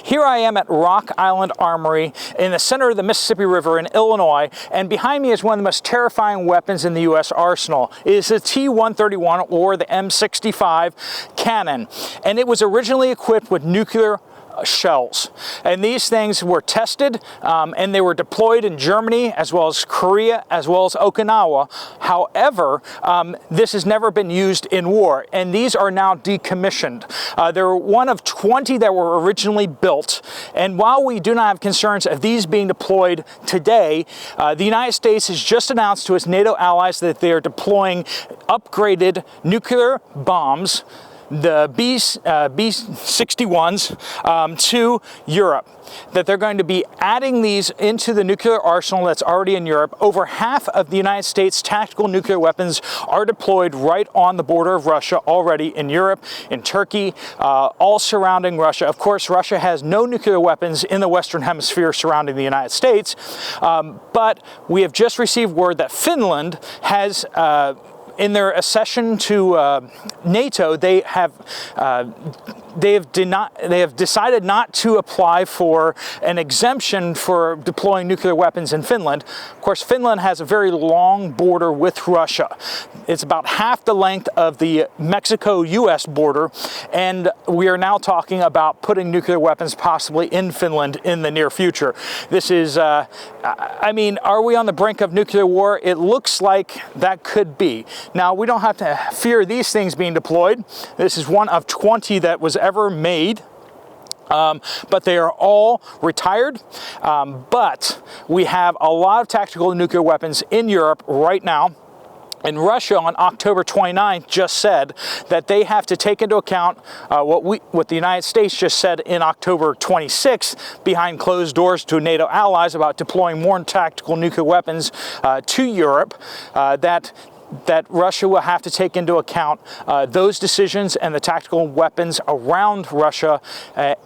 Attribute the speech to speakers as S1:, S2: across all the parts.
S1: Here I am at Rock Island Armory in the center of the Mississippi River in Illinois, and behind me is one of the most terrifying weapons in the U.S. arsenal. It is the T131, or the M65 cannon, and it was originally equipped with nuclear shells, and these things were tested and they were deployed in Germany as well as Korea as well as Okinawa. However, this has never been used in war, and these are now decommissioned. They're one of 20 that were originally built, and while we do not have concerns of these being deployed today, the United States has just announced to its NATO allies that they are deploying upgraded nuclear bombs, the B-61s, to Europe, that they're going to be adding these into the nuclear arsenal that's already in Europe. Over half of the United States tactical nuclear weapons are deployed right on the border of Russia already in Europe, in Turkey, all surrounding Russia. Of course, Russia has no nuclear weapons in the Western Hemisphere surrounding the United States, but we have just received word that Finland has in their accession to NATO, they have decided not to apply for an exemption for deploying nuclear weapons in Finland. Of course, Finland has a very long border with Russia. It's about half the length of the Mexico-US border, and we are now talking about putting nuclear weapons possibly in Finland in the near future. This is, I mean, are we on the brink of nuclear war? It looks like that could be. Now, we don't have to fear these things being deployed. This is one of 20 that was ever made. But they are all retired. But we have a lot of tactical nuclear weapons in Europe right now. And Russia on October 29th just said that they have to take into account what the United States just said in October 26th behind closed doors to NATO allies about deploying more tactical nuclear weapons to Europe, that Russia will have to take into account those decisions and the tactical weapons around Russia,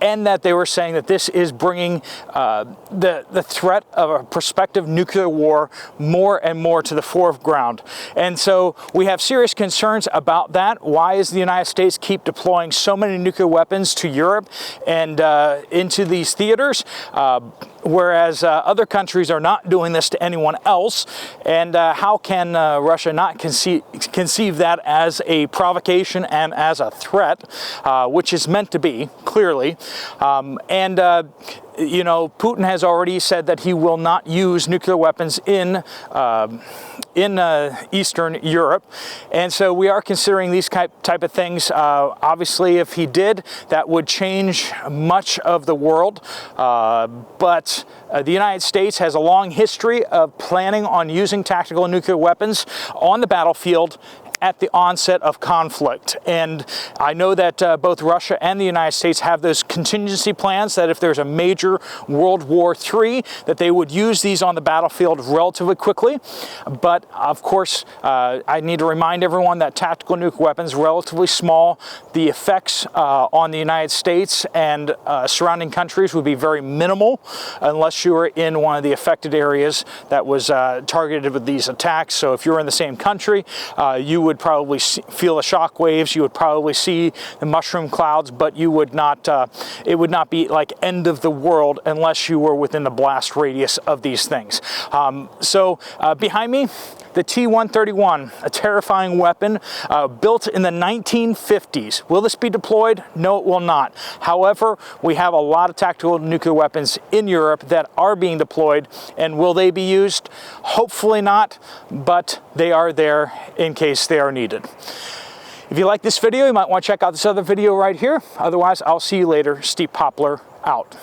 S1: and that they were saying that this is bringing the threat of a prospective nuclear war more and more to the foreground. And so we have serious concerns about that. Why is the United States keep deploying so many nuclear weapons to Europe and into these theaters, whereas other countries are not doing this to anyone else? And how can Russia not conceive that as a provocation and as a threat, which is meant to be, clearly. You know, Putin has already said that he will not use nuclear weapons in Eastern Europe, and so we are considering these type of things. Obviously, if he did, that would change much of the world, but the United States has a long history of planning on using tactical nuclear weapons on the battlefield at the onset of conflict. And I know that both Russia and the United States have those contingency plans that if there's a major World War III, that they would use these on the battlefield relatively quickly. But of course, I need to remind everyone that tactical nuclear weapons are relatively small. The effects on the United States and surrounding countries would be very minimal unless you were in one of the affected areas that was targeted with these attacks. So if you're in the same country, you would probably feel the shock waves, you would probably see the mushroom clouds, but you would not, it would not be like end of the world unless you were within the blast radius of these things. So behind me, the T131, a terrifying weapon built in the 1950s. Will this be deployed? No, it will not. However, we have a lot of tactical nuclear weapons in Europe that are being deployed, and will they be used? Hopefully not, but they are there in case they are needed. If you like this video, you might want to check out this other video right here. Otherwise, I'll see you later. Steve Poplar out.